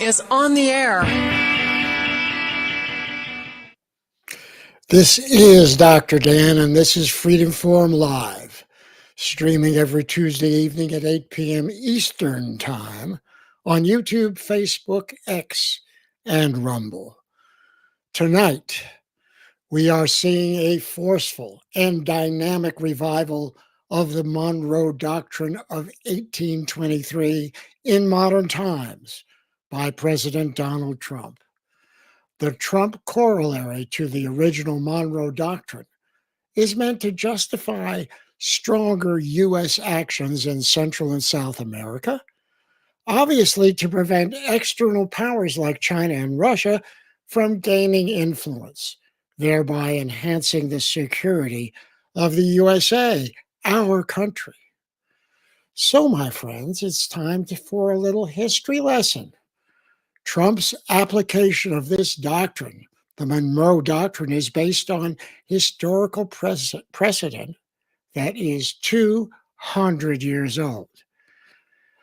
Is on the air. This is Dr. Dan, and this is Freedom Forum Live, streaming every Tuesday evening at 8 p.m. Eastern Time on YouTube, Facebook, X, and Rumble. Tonight, we are seeing a forceful and dynamic revival of the Monroe Doctrine of 1823 in modern times by President Donald Trump. The Trump corollary to the original Monroe Doctrine is meant to justify stronger U.S. actions in Central and South America, obviously to prevent external powers like China and Russia from gaining influence, thereby enhancing the security of the USA, our country. So, my friends, it's time for a little history lesson. Trump's application of this doctrine, the Monroe Doctrine, is based on historical precedent that is 200 years old.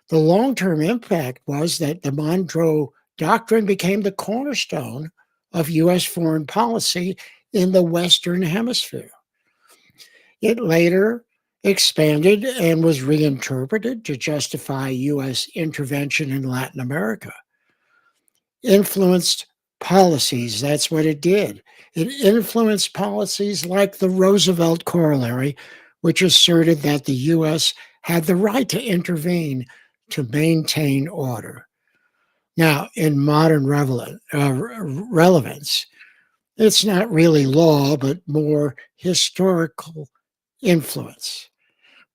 The long-term impact was that the Monroe Doctrine became the cornerstone of U.S. foreign policy in the Western Hemisphere. It later expanded and was reinterpreted to justify U.S. intervention in Latin America. Influenced policies, that's what it did. It influenced policies like the Roosevelt Corollary, which asserted that the U.S. had the right to intervene to maintain order. Now, in modern relevance, it's not really law, but more historical influence.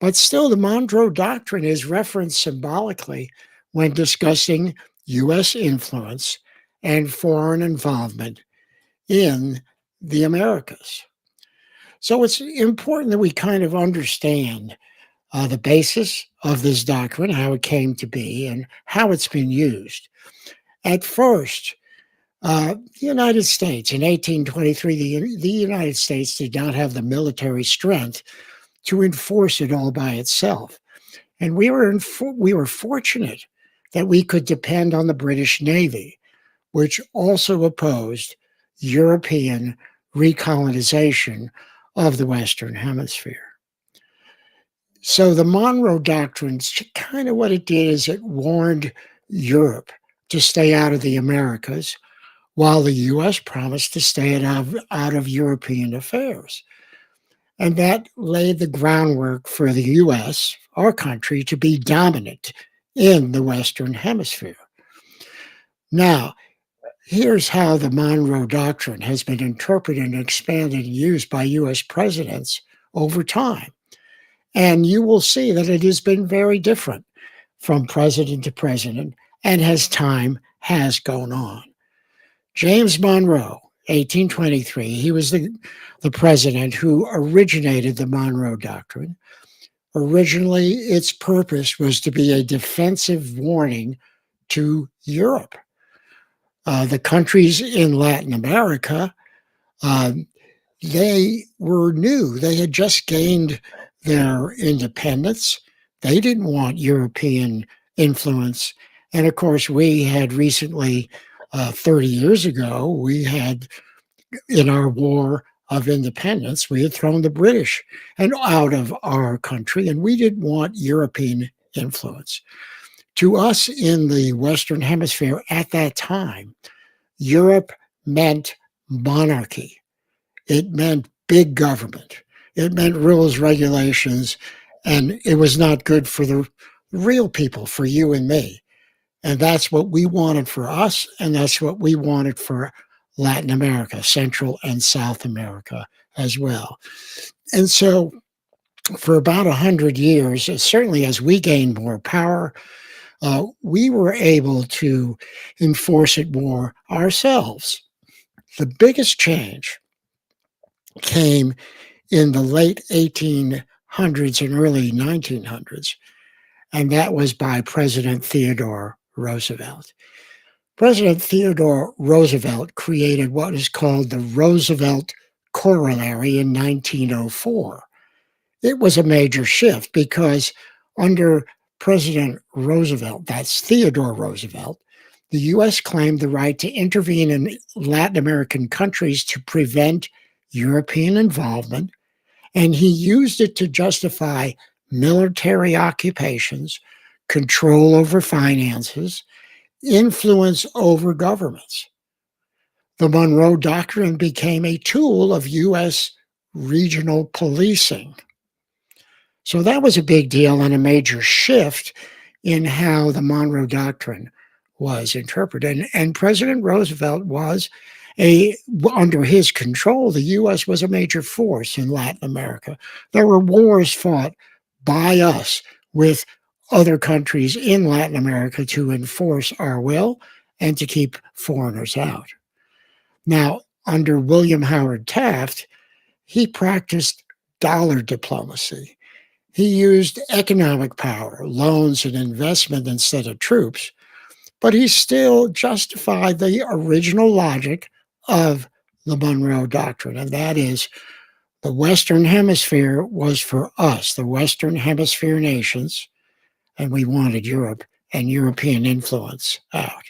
But still, the Monroe Doctrine is referenced symbolically when discussing U.S. influence and foreign involvement in the Americas. So it's important that we kind of understand the basis of this doctrine, how it came to be, and how it's been used. At first, the United States, in 1823, the United States did not have the military strength to enforce it all by itself. And we were fortunate that we could depend on the British Navy, which also opposed European recolonization of the Western Hemisphere. So the Monroe Doctrine, kind of what it did is it warned Europe to stay out of the Americas, while the U.S. promised to stay out of European affairs. And that laid the groundwork for the U.S., our country, to be dominant in the Western Hemisphere. Now, here's how the Monroe Doctrine has been interpreted and expanded and used by U.S. presidents over time. And you will see that it has been very different from president to president and as time has gone on. James Monroe, 1823, he was the president who originated the Monroe Doctrine. Originally, its purpose was to be a defensive warning to Europe. The countries in Latin America, they were new. They had just gained their independence. They didn't want European influence. And of course, we had recently, 30 years ago, we had, in our war of independence, we had thrown the British out of our country, and we didn't want European influence. To us in the Western Hemisphere at that time, Europe meant monarchy. It meant big government. It meant rules, regulations, and it was not good for the real people, for you and me. And that's what we wanted for us, and that's what we wanted for Latin America, Central and South America as well. And so for about 100 years, certainly as we gained more power, we were able to enforce it more ourselves. The biggest change came in the late 1800s and early 1900s, and that was by President Theodore Roosevelt. President Theodore Roosevelt created what is called the Roosevelt Corollary in 1904. It was a major shift because under President Roosevelt, that's Theodore Roosevelt, The U.S. claimed the right to intervene in Latin American countries to prevent European involvement, and he used it to justify military occupations, control over finances, influence over governments. The Monroe Doctrine became a tool of U.S. regional policing. So that was a big deal and a major shift in how the Monroe Doctrine was interpreted. And President Roosevelt was under his control, the U.S. was a major force in Latin America. There were wars fought by us with other countries in Latin America to enforce our will and to keep foreigners out. Now, under William Howard Taft, he practiced dollar diplomacy. He used economic power, loans and investment instead of troops, but he still justified the original logic of the Monroe Doctrine, and that is the Western Hemisphere was for us, the Western Hemisphere nations, and we wanted Europe and European influence out.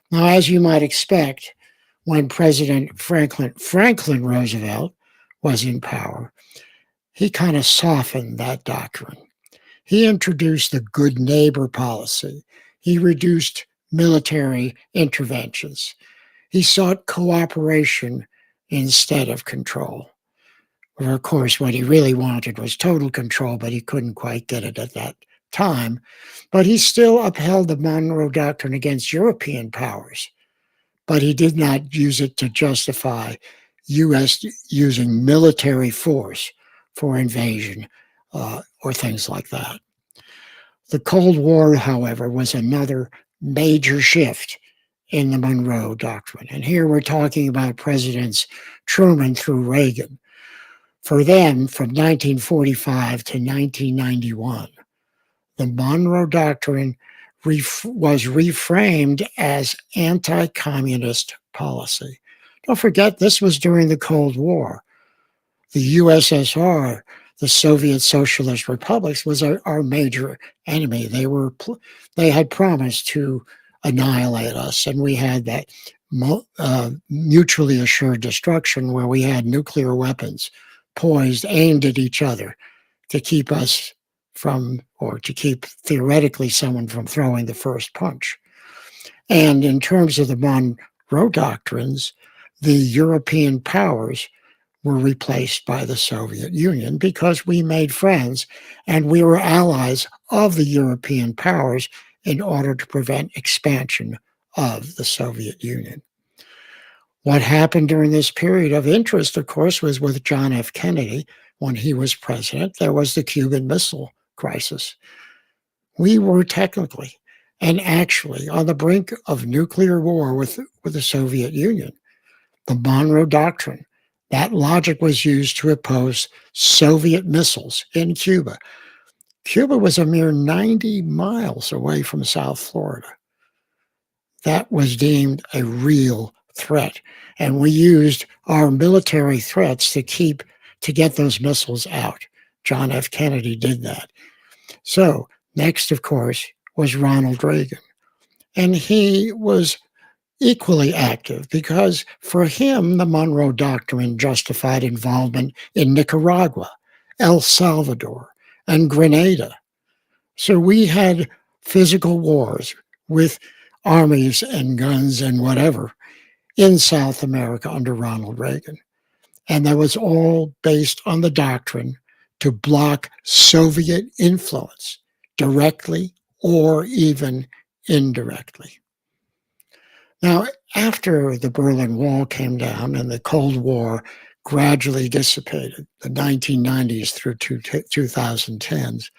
Now, as you might expect, when President Franklin Roosevelt was in power, he kind of softened that doctrine. He introduced the good neighbor policy. He reduced military interventions. He sought cooperation instead of control. Well, of course, what he really wanted was total control, but he couldn't quite get it at that time. But he still upheld the Monroe Doctrine against European powers, but he did not use it to justify U.S. using military force for invasion or things like that. The Cold War, however, was another major shift in the Monroe Doctrine. And here we're talking about Presidents Truman through Reagan. For them, from 1945 to 1991, the Monroe Doctrine was reframed as anti-communist policy. Don't forget, this was during the Cold War. The USSR, the Soviet Socialist Republics, was our major enemy. They had promised to annihilate us, and we had that mutually assured destruction where we had nuclear weapons poised, aimed at each other to keep us from, or to keep theoretically someone from throwing the first punch. And in terms of the Monroe Doctrines, the European powers were replaced by the Soviet Union because we made friends and we were allies of the European powers in order to prevent expansion of the Soviet Union. What happened during this period of interest, of course, was with John F. Kennedy. When he was president, there was the Cuban Missile Crisis. We were technically and actually on the brink of nuclear war with the Soviet Union. The Monroe Doctrine, that logic was used to oppose Soviet missiles in Cuba. Cuba was a mere 90 miles away from South Florida. That was deemed a real threat. And we used our military threats to get those missiles out. John F. Kennedy did that. So next, of course, was Ronald Reagan. And he was equally active because for him, the Monroe Doctrine justified involvement in Nicaragua, El Salvador, and Grenada. So we had physical wars with armies and guns and whatever in South America under Ronald Reagan. And that was all based on the doctrine to block Soviet influence directly or even indirectly. Now, after the Berlin Wall came down and the Cold War gradually dissipated, the 1990s through 2010s,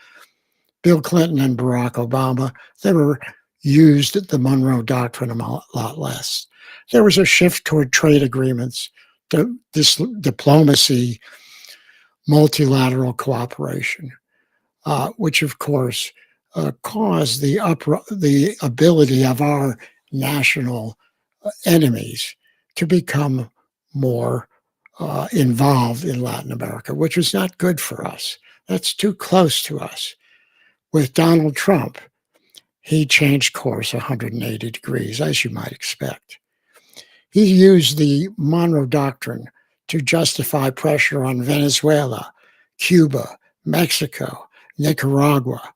Bill Clinton and Barack Obama, they used the Monroe Doctrine a lot less. There was a shift toward trade agreements, this diplomacy, multilateral cooperation, which of course caused the ability of our national enemies to become more involved in Latin America, which was not good for us. That's too close to us. With Donald Trump, he changed course 180 degrees, as you might expect. He used the Monroe Doctrine to justify pressure on Venezuela, Cuba, Mexico, Nicaragua.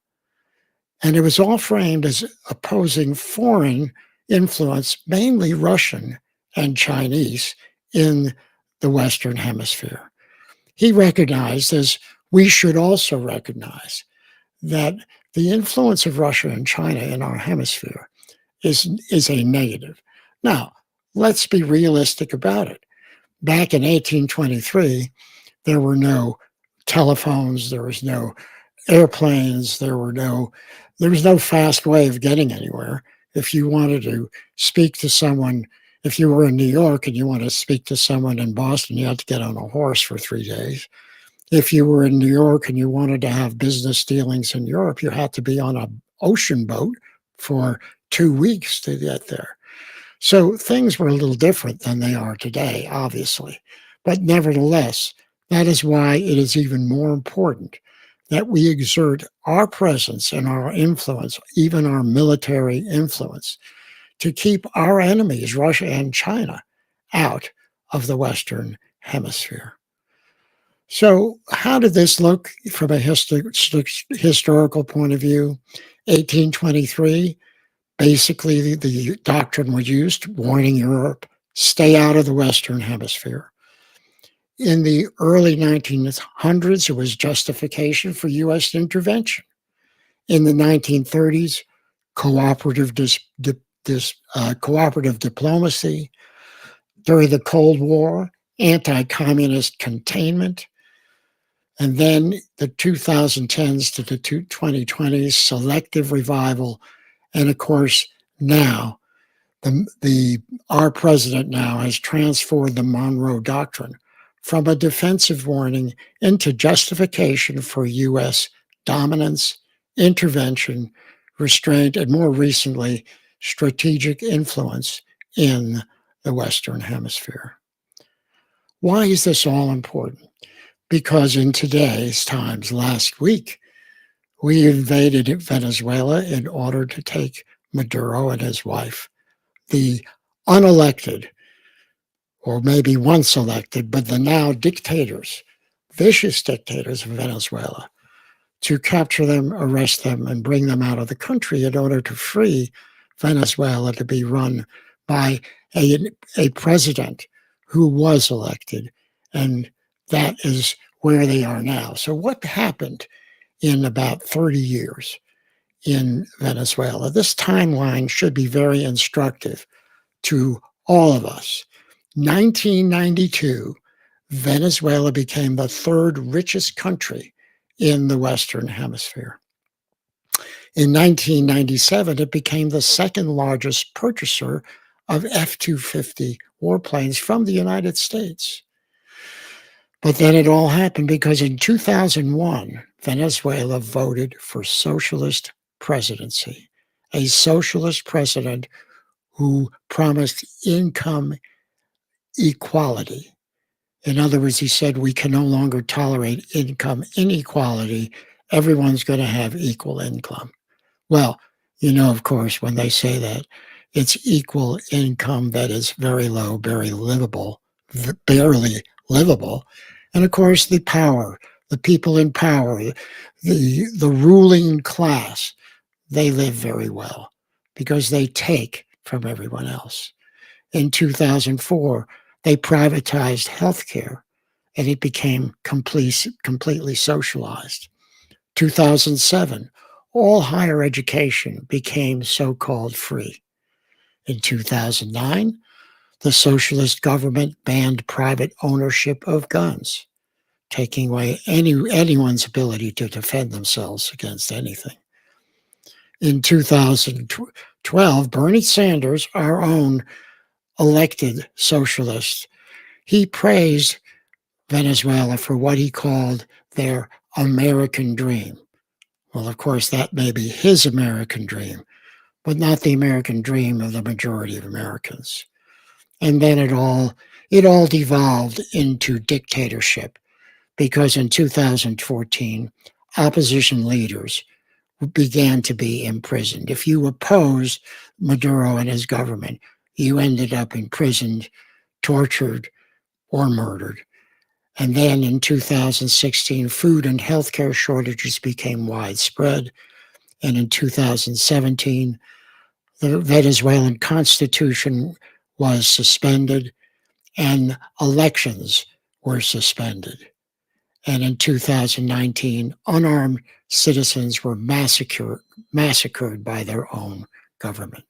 And it was all framed as opposing foreign influence, mainly Russian and Chinese, in the Western Hemisphere. He recognized, as we should also recognize, that the influence of Russia and China in our hemisphere is a negative. Now, let's be realistic about it. Back in 1823, there were no telephones, there was no airplanes, there was no fast way of getting anywhere. If you wanted to speak to someone, if you were in New York and you wanted to speak to someone in Boston, you had to get on a horse for 3 days. If you were in New York and you wanted to have business dealings in Europe, you had to be on an ocean boat for 2 weeks to get there. So things were a little different than they are today, obviously. But nevertheless, that is why it is even more important that we exert our presence and our influence, even our military influence, to keep our enemies, Russia and China, out of the Western Hemisphere. So, how did this look from a historical point of view? 1823, basically, the doctrine was used, warning Europe, stay out of the Western Hemisphere. In the early 1900s, it was justification for U.S. intervention. In the 1930s, cooperative diplomacy. During the Cold War, anti-communist containment. And then the 2010s to the 2020s, selective revival. And of course, now, our president now has transformed the Monroe Doctrine from a defensive warning into justification for U.S. dominance, intervention, restraint, and more recently, strategic influence in the Western Hemisphere. Why is this all important? Because in today's times, last week, we invaded Venezuela in order to take Maduro and his wife, the unelected, or maybe once elected, but the now dictators, vicious dictators of Venezuela, to capture them, arrest them, and bring them out of the country in order to free Venezuela to be run by a president who was elected. And that is where they are now. So what happened in about 30 years in Venezuela? This timeline should be very instructive to all of us. 1992, Venezuela became the third richest country in the Western Hemisphere. In 1997, it became the second largest purchaser of F-250 warplanes from the United States. But then it all happened because in 2001, Venezuela voted for socialist presidency, a socialist president who promised income equality. In other words, he said, we can no longer tolerate income inequality. Everyone's going to have equal income. Well, of course, when they say that, it's equal income that is very low, very livable, barely livable. And of course, the power, the people in power, the ruling class, they live very well because they take from everyone else. In 2004, they privatized healthcare and it became completely socialized. 2007, all higher education became so-called free. In 2009, the socialist government banned private ownership of guns, taking away anyone's ability to defend themselves against anything. In 2012, Bernie Sanders, our own elected socialist, he praised Venezuela for what he called their American dream. Well, of course, that may be his American dream, but not the American dream of the majority of Americans. And then it all devolved into dictatorship because in 2014, opposition leaders began to be imprisoned. If you opposed Maduro and his government, you ended up imprisoned, tortured, or murdered. And then in 2016, food and healthcare shortages became widespread. And in 2017, the Venezuelan constitution was suspended and elections were suspended. And in 2019, unarmed citizens were massacred by their own government.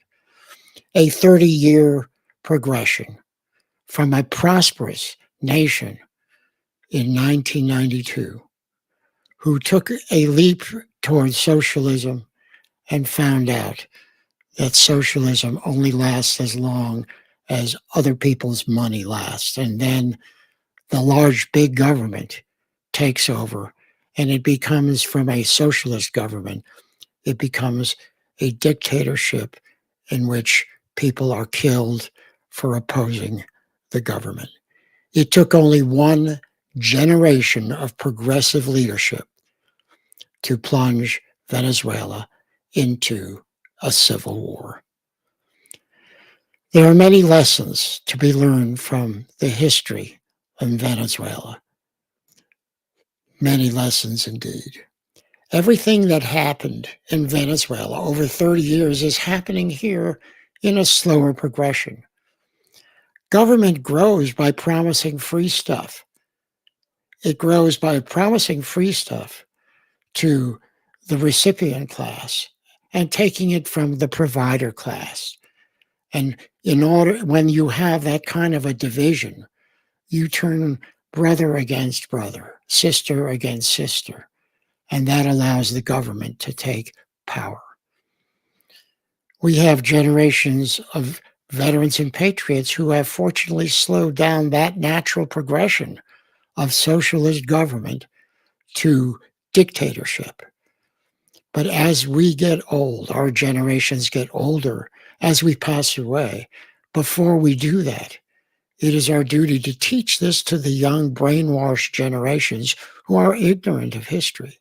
A 30-year progression from a prosperous nation in 1992 who took a leap towards socialism and found out that socialism only lasts as long as other people's money lasts. And then the large, big government takes over, and it becomes, from a socialist government, it becomes a dictatorship in which people are killed for opposing the government. It took only one generation of progressive leadership to plunge Venezuela into a civil war. There are many lessons to be learned from the history of Venezuela. Many lessons indeed. Everything that happened in Venezuela over 30 years is happening here in a slower progression. Government grows by promising free stuff. It grows by promising free stuff to the recipient class and taking it from the provider class. And when you have that kind of a division, you turn brother against brother, sister against sister, and that allows the government to take power. We have generations of veterans and patriots who have fortunately slowed down that natural progression of socialist government to dictatorship. But as we get old, our generations get older, as we pass away, before we do that, it is our duty to teach this to the young, brainwashed generations who are ignorant of history.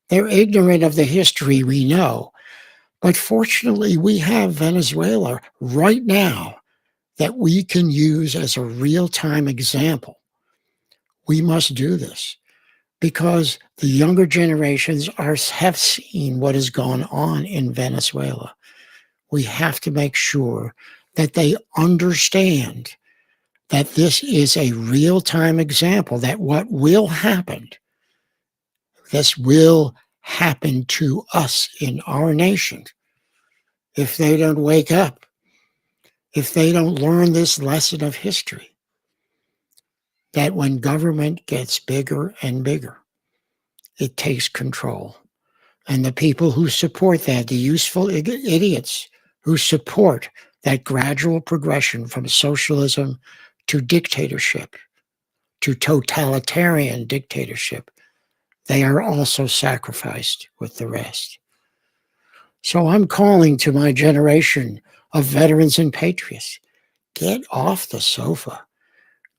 They're ignorant of the history we know. But fortunately, we have Venezuela right now that we can use as a real-time example. We must do this because the younger generations have seen what has gone on in Venezuela. We have to make sure that they understand that this is a real-time example, that what will happen, this will happen to us in our nation if they don't wake up, if they don't learn this lesson of history, that when government gets bigger and bigger, it takes control. And the people who support that, the useful idiots who support that gradual progression from socialism to dictatorship, to totalitarian dictatorship, they are also sacrificed with the rest. So I'm calling to my generation of veterans and patriots, get off the sofa,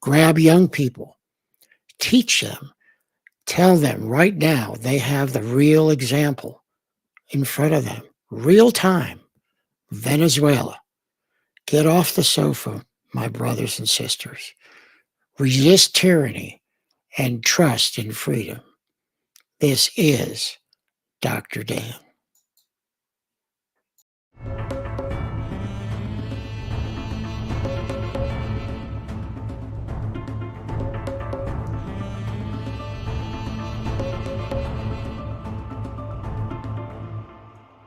grab young people, teach them, tell them right now they have the real example in front of them, real time, Venezuela. Get off the sofa, my brothers and sisters. Resist tyranny and trust in freedom. This is Dr. Dan.